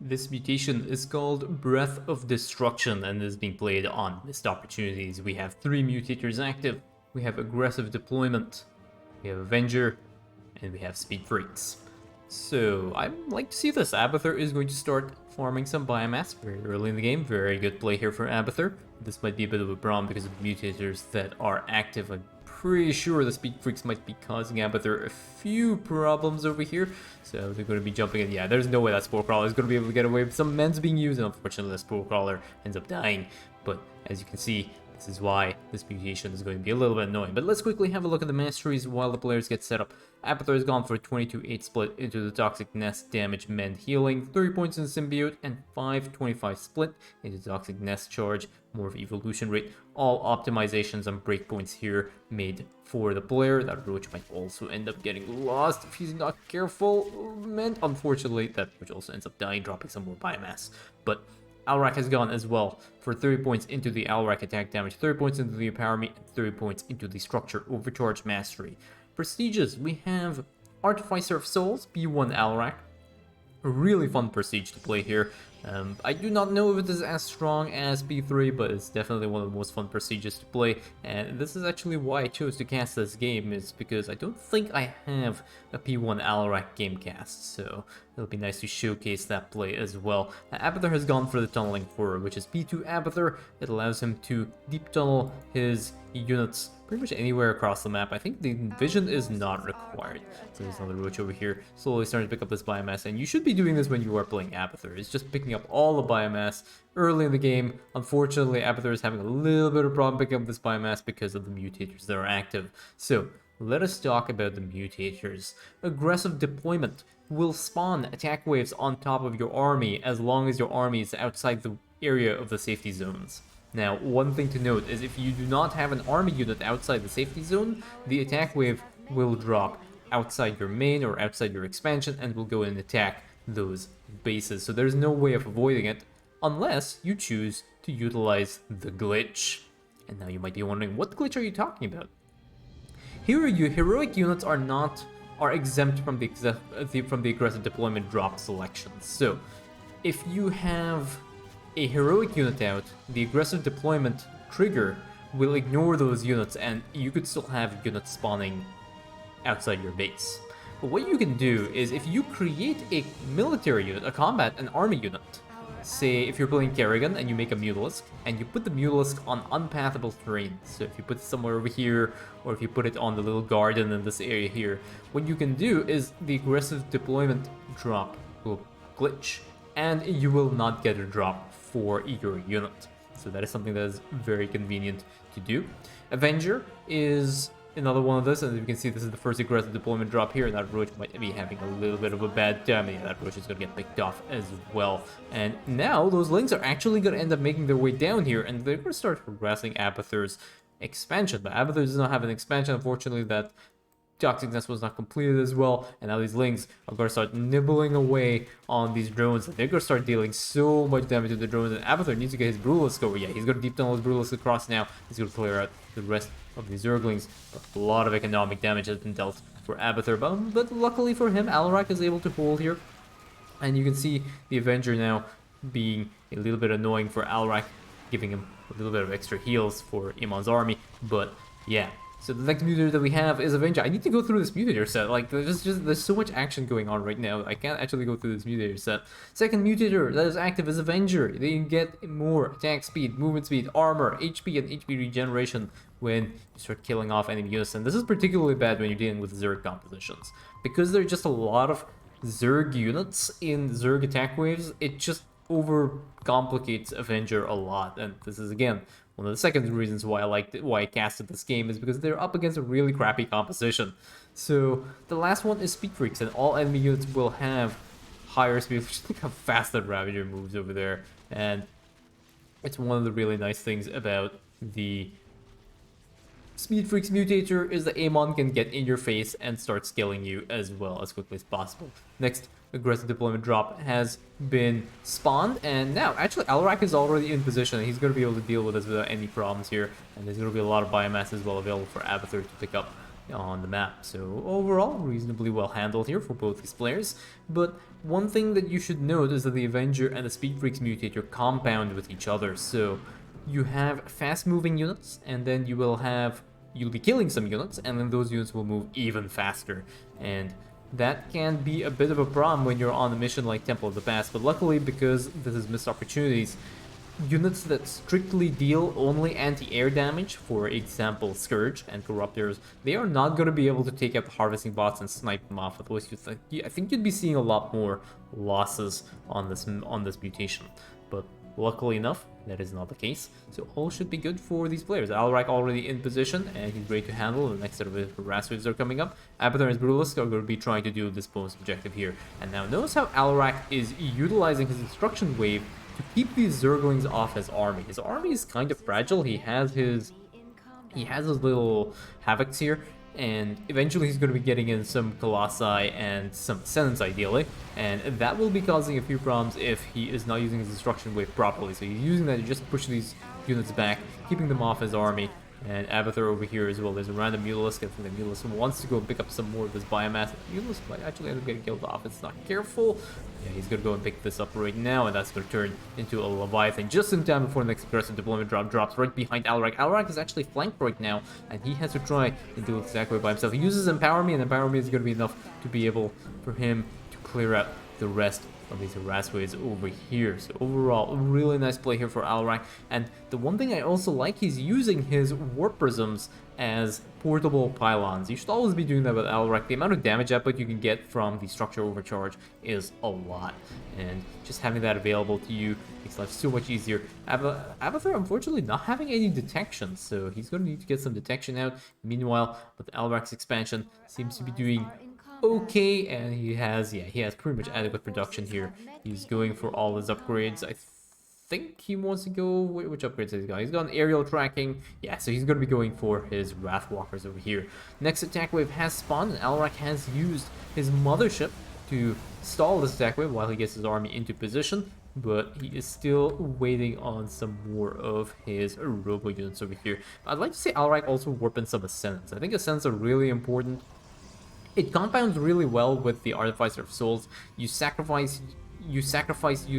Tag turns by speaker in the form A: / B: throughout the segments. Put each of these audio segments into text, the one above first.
A: This mutation is called Breath of Destruction and is being played on missed opportunities. We have 3 mutators active, we have aggressive deployment, we have Avenger, and we have Speedfreaks. So I'd like to see this. Abathur is going to start farming some biomass very early in the game. Very good play here for Abathur. This might be a bit of a problem because of the mutators that are active. I'm pretty sure the Speedfreaks might be causing Abathur a few problems over here. So they're going to be jumping in. Yeah, there's no way that Spore Crawler is going to be able to get away with some men's being used. And unfortunately, the Spore Crawler ends up dying. But as you can see, this is why this mutation is going to be a little bit annoying. But let's quickly have a look at the masteries while the players get set up. Abathur has gone for a 22-8 split into the Toxic Nest, damage, mend, healing, 30 points in the symbiote, and 5-25 split into Toxic Nest charge, more of evolution rate. All optimizations and breakpoints here made for the player. That Roach might also end up getting lost if he's not careful. And unfortunately, that Roach also ends up dying, dropping some more biomass. But Alarak has gone as well for 30 points into the Alarak attack damage, 30 points into the Empower Me, and 30 points into the Structure Overcharge Mastery. Prestiges, we have Artificer of Souls, B1 Alarak. A really fun prestige to play here. I do not know if it is as strong as B3, but it's definitely one of the most fun prestiges to play. And this is actually why I chose to cast this game, is because I don't think I have a P1 Alarak game cast. So it'll be nice to showcase that play as well. Abathur has gone for the Tunneling Horror, which is B2 Abathur. It allows him to deep tunnel his units pretty much anywhere across the map. I think the vision is not required. So there's another Roach over here, slowly starting to pick up this biomass, and you should be doing this when you are playing Abathur. It's just picking up all the biomass early in the game. Unfortunately, Abathur is having a little bit of problem picking up this biomass because of the mutators that are active. So let us talk about the mutators. Aggressive deployment will spawn attack waves on top of your army as long as your army is outside the area of the safety zones. Now, one thing to note is if you do not have an army unit outside the safety zone, the attack wave will drop outside your main or outside your expansion and will go and attack those bases. So there's no way of avoiding it unless you choose to utilize the glitch. And now you might be wondering, what glitch are you talking about? Here, your heroic units are exempt from the aggressive deployment drop selections. So if you have a heroic unit out, the aggressive deployment trigger will ignore those units and you could still have units spawning outside your base. But what you can do is if you create a military unit, an army unit, say if you're playing Kerrigan and you make a Mutalisk and you put the Mutalisk on unpathable terrain, so if you put it somewhere over here or if you put it on the little garden in this area here, what you can do is the aggressive deployment drop will glitch and you will not get a drop for your unit. So that is something that is very convenient to do. Avenger is another one of this, and as you can see, this is the first aggressive deployment drop here, and that Roach might be having a little bit of a bad time. Yeah, that Roach is going to get picked off as well. And now those links are actually going to end up making their way down here, and they're going to start harassing Abathur's expansion. But Abathur does not have an expansion, unfortunately. That Toxic Nest was not completed as well, and now these lings are going to start nibbling away on these drones, and they're going to start dealing so much damage to the drones, and Abathur needs to get his Brutalisk over. Yeah, he's going to deep tunnel his Brutalisk across now. He's going to clear out the rest of the Zerglings, but a lot of economic damage has been dealt for Abathur, but luckily for him, Alarak is able to hold here, and you can see the Avenger now being a little bit annoying for Alarak, giving him a little bit of extra heals for Iman's army, but yeah. So the next mutator that we have is Avenger. I need to go through this mutator set. Like, there's so much action going on right now. I can't actually go through this mutator set. Second mutator that is active is Avenger. They get more attack speed, movement speed, armor, HP, and HP regeneration when you start killing off enemy units. And this is particularly bad when you're dealing with Zerg compositions. Because there are just a lot of Zerg units in Zerg attack waves, it just overcomplicates Avenger a lot. And this is, again, one of the second reasons why I casted this game is because they're up against a really crappy composition. So the last one is Speedfreaks, and all enemy units will have higher speed. Look how fast that Ravager moves over there, and it's one of the really nice things about the Speedfreaks mutator is that Amon can get in your face and start scaling you as well as quickly as possible. Next aggressive deployment drop has been spawned, and now actually Alarak is already in position and he's going to be able to deal with this without any problems here, and there's going to be a lot of biomass as well available for Abathur to pick up. on the map. So overall, reasonably well handled here for both these players. But one thing that you should note is that the Avenger and the Speedfreaks mutator compound with each other. So you have fast-moving units, and then you'll be killing some units, and then those units will move even faster. And that can be a bit of a problem when you're on a mission like Temple of the Past, but luckily, because this is missed opportunities, units that strictly deal only anti-air damage, for example Scourge and Corruptors, they are not going to be able to take out the harvesting bots and snipe them off. Otherwise, I think you'd be seeing a lot more losses on this mutation. But luckily enough, that is not the case. So all should be good for these players. Alarak already in position, and he's ready to handle the next set of harass waves that are coming up. Abathur and his Brutalisk are going to be trying to do this bonus objective here. And now notice how Alarak is utilizing his Destruction Wave to keep these Zerglings off his army. His army is kind of fragile. He has his little Havocs here, and eventually he's going to be getting in some Colossi and some Ascendants ideally, and that will be causing a few problems if he is not using his Destruction Wave properly. So he's using that to just push these units back, keeping them off his army. And Abathur over here as well. There's a random Mutalisk. I think the Mutalisk wants to go and pick up some more of this biomass. The Mutalisk might actually end up getting killed off. It's not careful. Yeah, he's going to go and pick this up right now, and that's going to turn into a Leviathan just in time before the next aggressive deployment drop drops right behind Alarak. Alarak is actually flanked right now, and he has to try and do it exactly by himself. He uses Empower Me, and Empower Me is going to be enough to be able for him to clear out the rest of these harass waves over here. So overall, a really nice play here for Alarak. And the one thing I also like, he's using his Warp Prisms as portable pylons. You should always be doing that with Alarak. The amount of damage output you can get from the structure overcharge is a lot, and just having that available to you makes life so much easier. Abathur, unfortunately, not having any detection, so he's going to need to get some detection out. Meanwhile, with Alarak's expansion, seems to be doing okay, and he has pretty much adequate production here. He's going for all his upgrades. I think he wants to go, which upgrades has he got? He's got an aerial tracking. Yeah, so he's going to be going for his Wrathwalkers over here. Next attack wave has spawned, and Alarak has used his mothership to stall this attack wave while he gets his army into position, but he is still waiting on some more of his robo units over here. I'd like to say Alarak also warp in some Ascendants. I think Ascendants are really important. It compounds really well with the Artificer of Souls. You sacrifice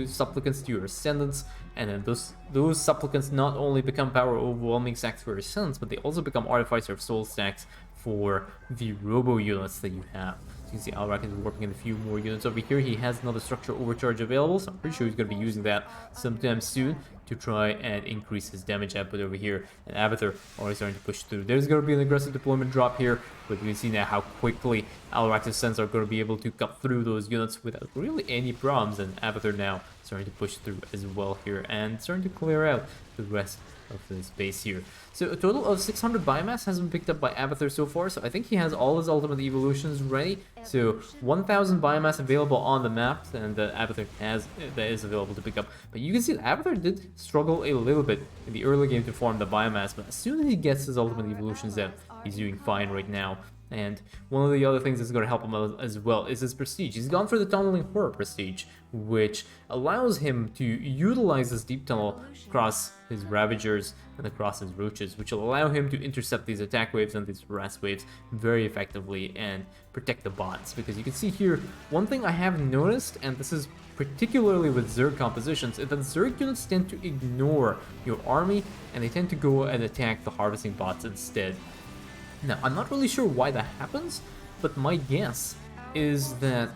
A: supplicants to your Ascendants, and then those supplicants not only become power overwhelming stacks for your Ascendants, but they also become Artificer of Souls stacks for the robo units that you have. So you can see Alarak is warping in a few more units over here. He has another structure overcharge available, so I'm pretty sure he's going to be using that sometime soon to try and increase his damage output over here. And Abathur already starting to push through. There's going to be an aggressive deployment drop here, but you can see now how quickly Alarak's Ascendants are going to be able to cut through those units without really any problems. And Abathur now starting to push through as well here and starting to clear out the rest of this base here. So a total of 600 biomass has been picked up by Abathur so far, so I think he has all his ultimate evolutions ready. So 1000 biomass available on the map, and Abathur has that is available to pick up. But you can see that Abathur did struggle a little bit in the early game to farm the biomass, but as soon as he gets his ultimate evolutions out, he's doing fine right now. And one of the other things that's going to help him out as well is his prestige. He's gone for the Tunneling Horror prestige, which allows him to utilize this deep tunnel across his Ravagers and across his Roaches, which will allow him to intercept these attack waves and these harass waves very effectively and protect the bots. Because you can see here, one thing I have noticed, and this is particularly with Zerg compositions, is that Zerg units tend to ignore your army and they tend to go and attack the harvesting bots instead. Now, I'm not really sure why that happens, but my guess is that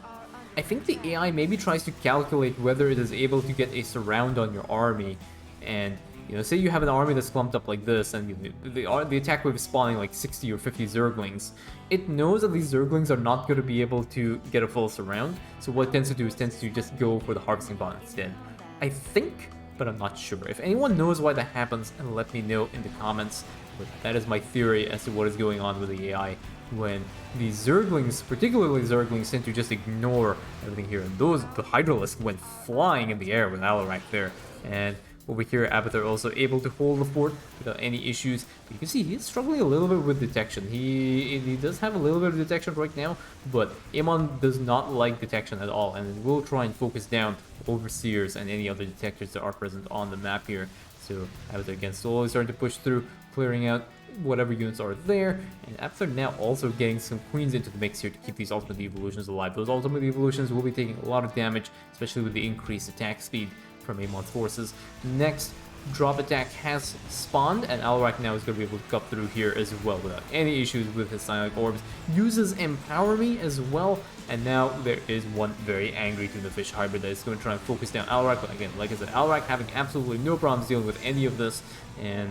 A: I think the AI maybe tries to calculate whether it is able to get a surround on your army, and say you have an army that's clumped up like this, and the attack wave is spawning like 60 or 50 Zerglings. It knows that these Zerglings are not going to be able to get a full surround, so what it tends to do is just go for the harvesting bot instead. I think, but I'm not sure. If anyone knows why that happens, let me know in the comments. But that is my theory as to what is going on with the AI when these Zerglings, particularly Zerglings, tend to just ignore everything here. And the Hydralisk went flying in the air with Alarak there. And over here, Abathur also able to hold the fort without any issues. But you can see he's struggling a little bit with detection. He does have a little bit of detection right now, but Amon does not like detection at all, and will try and focus down Overseers and any other detectors that are present on the map here. So Abathur again slowly starting to push through, clearing out whatever units are there. And Abathur now also getting some queens into the mix here to keep these ultimate evolutions alive. Those ultimate evolutions will be taking a lot of damage, especially with the increased attack speed from Amon's forces. Next, drop attack has spawned, and Alarak now is going to be able to cut through here as well without any issues with his Psionic Orbs. Uses Empower Me as well, and now there is one very angry tuna fish hybrid that is going to try and focus down Alarak. But again, like I said, Alarak having absolutely no problems dealing with any of this, and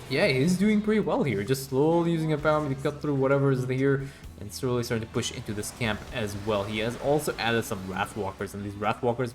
A: yeah, he's doing pretty well here, just slowly using Empower Me to cut through whatever is here, and slowly starting to push into this camp as well. He has also added some Wrathwalkers, and these Wrathwalkers,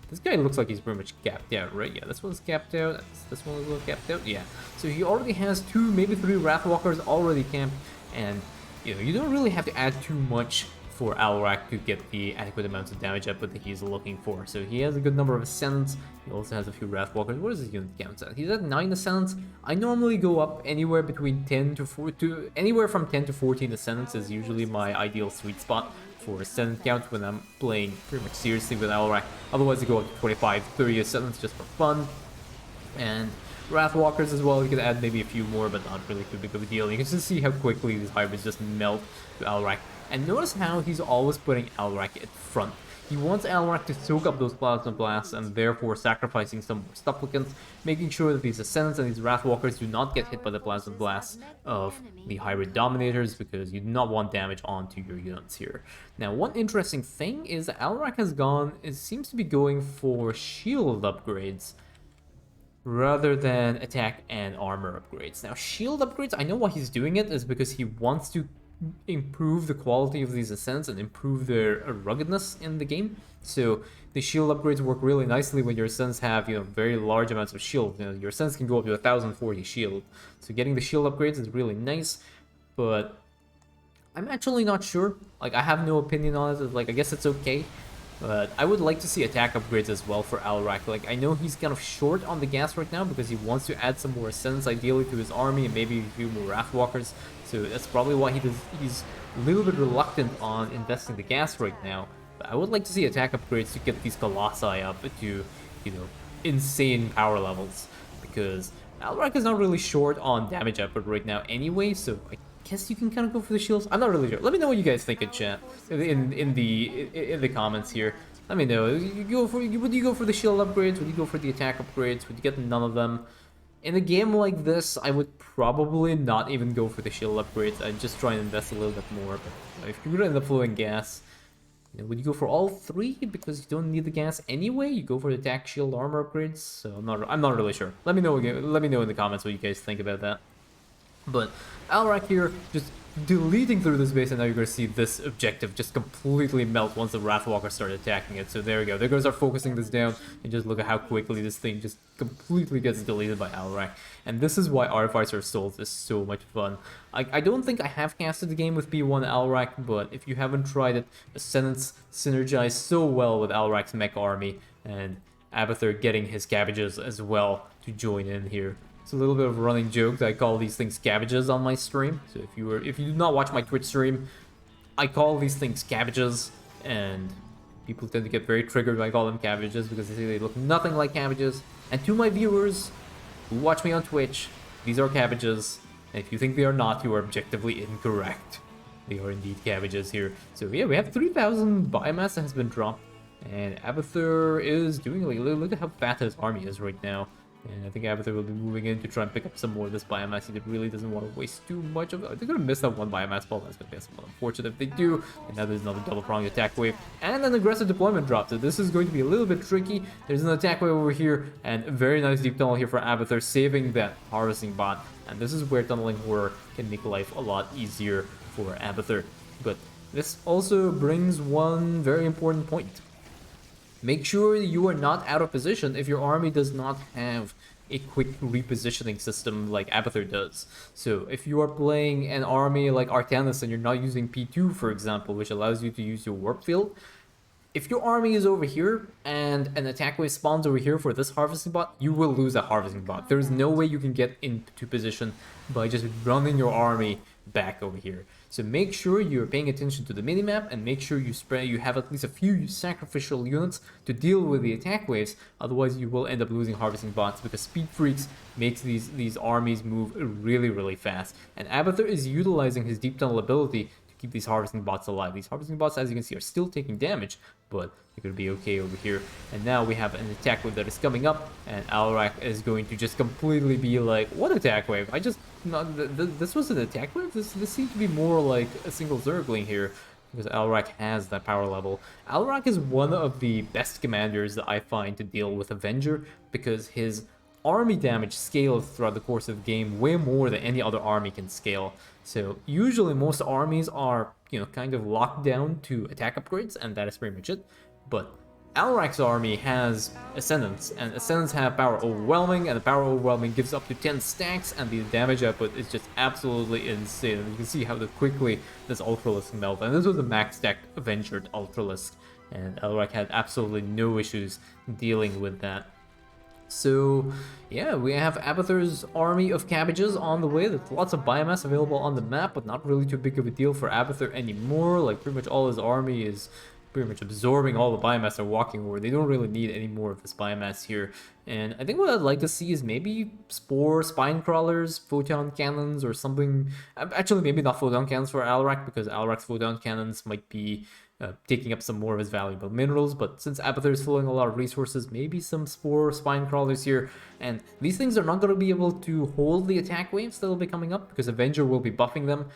A: this guy looks like he's pretty much capped out, right? Yeah, this one's capped out, this one is a little capped out, yeah. So he already has 2, maybe 3 Wrathwalkers already camped, and you know, you don't really have to add too much for Alarak to get the adequate amounts of damage output that he's looking for. So he has a good number of Ascendants, he also has a few Wrathwalkers. What is his unit count at? He's at 9 Ascendants. I normally go up anywhere between 10 to 4 to anywhere from 10 to 14 Ascendants is usually my ideal sweet spot for Ascendant count when I'm playing pretty much seriously with Alarak. Otherwise I go up to 25, 30 Ascendants just for fun. And Wrathwalkers as well, you can add maybe a few more, but not really too big of a deal. You can just see how quickly these hybrids just melt to Alarak. And notice how he's always putting Alarak at front. He wants Alarak to soak up those Plasma Blasts and therefore sacrificing some more supplicants, making sure that these Ascendants and these Wrathwalkers do not get hit by the Plasma Blasts of the Hybrid Dominators, because you do not want damage onto your units here. Now, one interesting thing is that Alarak has gone, it seems to be going for shield upgrades rather than attack and armor upgrades. Now, shield upgrades, I know why he's doing it is because he wants to improve the quality of these Ascents and improve their ruggedness in the game. So the shield upgrades work really nicely when your Ascents have, you know, very large amounts of shield. You know, your Ascents can go up to 1040 shield. So getting the shield upgrades is really nice, but I'm actually not sure. Like, I have no opinion on it. Like, I guess it's okay. But I would like to see attack upgrades as well for Alarak. Like, I know he's kind of short on the gas right now because he wants to add some more Ascents ideally to his army and maybe a few more Wrathwalkers. So that's probably why he's a little bit reluctant on investing the gas right now. But I would like to see attack upgrades to get these Colossi up to, you know, insane power levels. Because Alarak is not really short on damage output right now anyway, so I guess you can kind of go for the shields. I'm not really sure. Let me know what you guys think in chat, in the comments here. Let me know. Would you go for the shield upgrades? Would you go for the attack upgrades? Would you get none of them? In a game like this, I would probably not even go for the shield upgrades. I'd just try and invest a little bit more. But if you're gonna end up flowing gas, you know, would you go for all 3 because you don't need the gas anyway? You go for the attack, shield, armor upgrades. So I'm not really sure. Let me know again. Let me know in the comments what you guys think about that. But Alarak here just deleting through this base, and now you're going to see this objective just completely melt once the Wrathwalkers start attacking it. So there we go. They're going to start focusing this down, and just look at how quickly this thing just completely gets deleted by Alarak. And this is why Artificer Souls is so much fun. I don't think I have casted the game with P1 Alarak, but if you haven't tried it, Ascendants synergize so well with Alarak's mech army, and Abathur getting his cabbages as well to join in here. It's a little bit of a running joke that I call these things cabbages on my stream. So if you do not watch my Twitch stream, I call these things cabbages, and people tend to get very triggered when I call them cabbages because they say they look nothing like cabbages. And to my viewers who watch me on Twitch, these are cabbages, and if you think they are not, you are objectively incorrect. They are indeed cabbages here. So yeah, we have 3,000 biomass that has been dropped, and Abathur is doing, like, look at how fat his army is right now. And I think Abathur will be moving in to try and pick up some more of this biomass. He really doesn't want to waste too much of it. They're going to miss that one biomass ball. That's going to be somewhat unfortunate if they do. And now there's another double-pronged attack wave. And an aggressive deployment drop. So this is going to be a little bit tricky. There's an attack wave over here. And a very nice deep tunnel here for Abathur, saving that harvesting bot. And this is where tunneling horror can make life a lot easier for Abathur. But this also brings one very important point. Make sure you are not out of position if your army does not have a quick repositioning system like Abathur does. So if you are playing an army like Artanis and you're not using P2, for example, which allows you to use your warp field, if your army is over here and an attack wave spawns over here for this harvesting bot, you will lose that harvesting bot. There's no way you can get into position by just running your army back over here. So make sure you're paying attention to the minimap and make sure you have at least a few sacrificial units to deal with the attack waves. Otherwise, you will end up losing harvesting bots because Speedfreaks makes these armies move really fast. And Abathur is utilizing his deep tunnel ability to keep these harvesting bots alive. These harvesting bots, as you can see, are still taking damage, but they're going to be okay over here. And now we have an attack wave that is coming up, and Alarak is going to just completely be like, what attack wave? This was an attack wave? This seems to be more like a single Zergling here, because Alarak has that power level. Alarak is one of the best commanders that I find to deal with Avenger, because his army damage scales throughout the course of the game way more than any other army can scale. So usually most armies are, kind of locked down to attack upgrades, and that is pretty much it. But Alarak's army has Ascendants, and Ascendants have Power Overwhelming, and the Power Overwhelming gives up to 10 stacks, and the damage output is just absolutely insane. And you can see how quickly this Ultralisk melts, and this was a max stack Avenger Ultralisk, and Alarak had absolutely no issues dealing with that. So yeah, we have Abathur's army of cabbages on the way. There's lots of biomass available on the map, but not really too big of a deal for Abathur anymore. Like, pretty much all his army is pretty much absorbing all the biomass they're walking over. They don't really need any more of this biomass here. And I think what I'd like to see is maybe Spore, Spine Crawlers, Photon Cannons, or something. Actually, maybe not Photon Cannons for Alarak, because Alarak's Photon Cannons might be taking up some more of his valuable minerals, but since Abathur is flowing a lot of resources, maybe some Spore Spine Crawlers here, and these things are not going to be able to hold the attack waves that will be coming up, because Avenger will be buffing them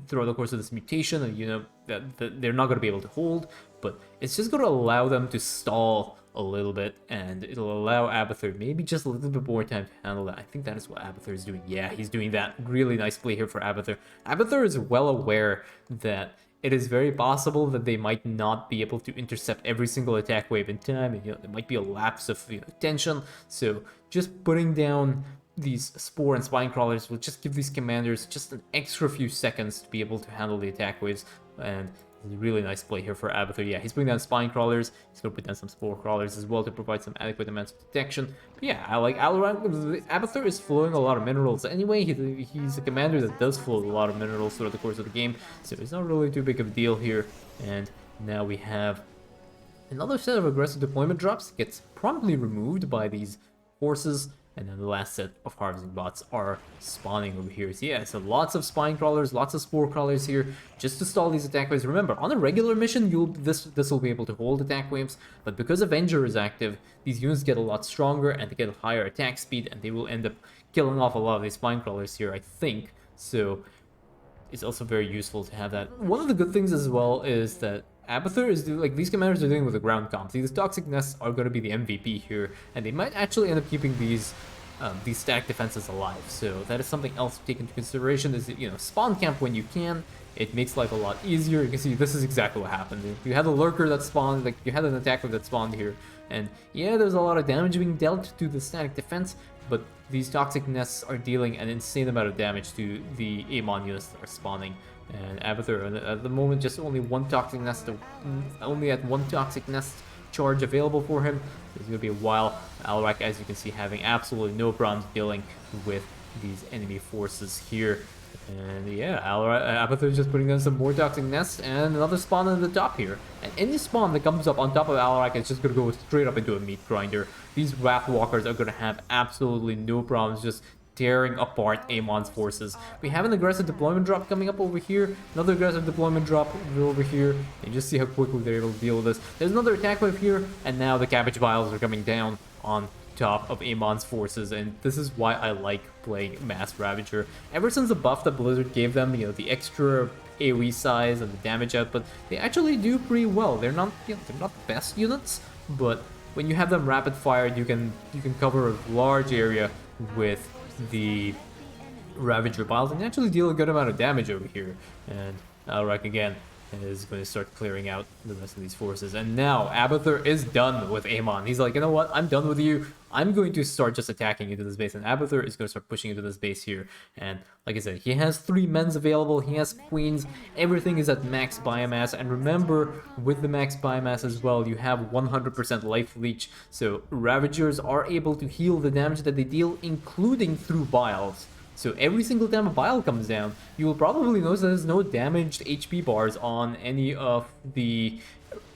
A: throughout the course of this mutation, and they're not going to be able to hold, but it's just going to allow them to stall a little bit, and it'll allow Abathur maybe just a little bit more time to handle that. I think that is what Abathur is doing. Yeah, he's doing that. Really nice play here for Abathur. Abathur is well aware that it is very possible that they might not be able to intercept every single attack wave in time, and there might be a lapse of tension. So just putting down these Spore and Spine Crawlers will just give these commanders just an extra few seconds to be able to handle the attack waves, and really nice play here for Abathur. Yeah, he's putting down Spine Crawlers, he's going to put down some Spore Crawlers as well to provide some adequate amounts of protection. But yeah, I like Alarak. Abathur is flowing a lot of minerals anyway. He's a commander that does flow a lot of minerals throughout the course of the game, so it's not really too big of a deal here. And now we have another set of aggressive deployment drops gets promptly removed by these horses. And then the last set of harvesting bots are spawning over here. So yeah, so lots of Spine Crawlers, lots of Spore Crawlers here, just to stall these attack waves. Remember, on a regular mission, this will be able to hold attack waves, but because Avenger is active, these units get a lot stronger, and they get a higher attack speed, and they will end up killing off a lot of these Spine Crawlers here, I think. So it's also very useful to have that. One of the good things as well is that Abathur is these commanders are dealing with the ground comps. These toxic nests are going to be the MVP here, and they might actually end up keeping these static defenses alive. So that is something else to take into consideration. Is spawn camp when you can. It makes life a lot easier. You can see this is exactly what happened. You had a lurker that spawned, like you had an attacker that spawned here, and yeah, there's a lot of damage being dealt to the static defense, but these toxic nests are dealing an insane amount of damage to the Amon units that are spawning. And Abathur, at the moment, just only at one toxic nest charge available for him. It's going to be a while. Alarak, as you can see, having absolutely no problems dealing with these enemy forces here. And yeah, Abathur is just putting down some more toxic nests and another spawn on the top here. And any spawn that comes up on top of Alarak is just going to go straight up into a meat grinder. These Wrathwalkers are going to have absolutely no problems just tearing apart Amon's forces. We have an aggressive deployment drop coming up over here, another aggressive deployment drop over here, and just see how quickly they're able to deal with this. There's another attack wave here, and now the cabbage vials are coming down on top of Amon's forces, and this is why I like playing Mass Ravager. Ever since the buff that Blizzard gave them, the extra AoE size and the damage output, they actually do pretty well. They're not, they're not the best units, but when you have them rapid fired, you can cover a large area with the Ravager Vials and actually deal a good amount of damage over here. And Alarak again is going to start clearing out the rest of these forces. And now Abathur is done with Amon. He's like, you know what? I'm done with you. I'm going to start just attacking into this base. And Abathur is going to start pushing into this base here. And like I said, he has 3 men's available. He has queens. Everything is at max biomass. And remember, with the max biomass as well, you have 100% life leech. So Ravagers are able to heal the damage that they deal, including through vials. So every single time a bile comes down, you will probably notice there's no damaged HP bars on any of the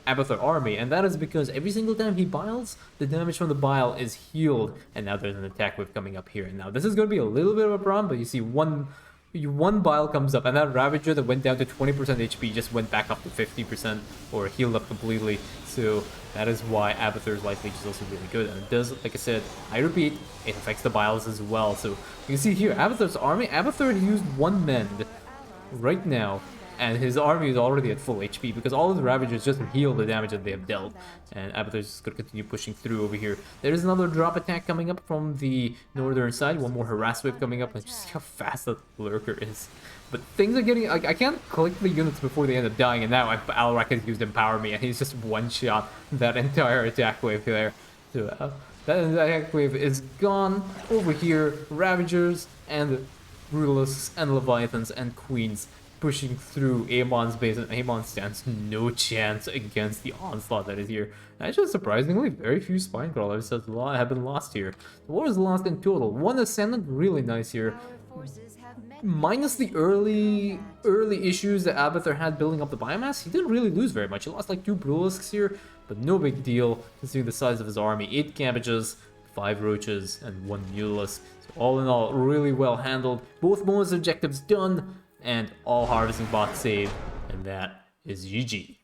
A: Abathur army, and that is because every single time he biles, the damage from the bile is healed, and now there's an attack wave coming up here. And now this is going to be a little bit of a problem, but you see one bile comes up, and that Ravager that went down to 20% HP just went back up to 50% or healed up completely. So that is why Abathur's life leech is also really good, and it does, like I said, I repeat, it affects the biles as well. So you can see here, Abathur's army, Abathur used 1 mend right now, and his army is already at full HP because all of the Ravagers just heal the damage that they have dealt. And Abathur's just going to continue pushing through over here. There is another drop attack coming up from the northern side. One more harass wave coming up. And just see how fast that Lurker is. But things are getting... I can't click the units before they end up dying. And now Alarak has used Empower Me. And he's just one-shot that entire attack wave there. So that attack wave is gone. Over here, Ravagers and Brutuses and Leviathans and Queens pushing through Amon's base, and Amon stands no chance against the onslaught that is here. Actually, surprisingly, very few spine crawlers have been lost here. The war is lost in total. 1 ascendant, really nice here. Minus the early issues that Abathur had building up the biomass, he didn't really lose very much. He lost like 2 Brulisks here, but no big deal considering the size of his army. 8 cabbages, 5 roaches, and 1 muleless. So all in all, really well handled. Both bonus objectives done, and all harvesting bots saved, and that is GG.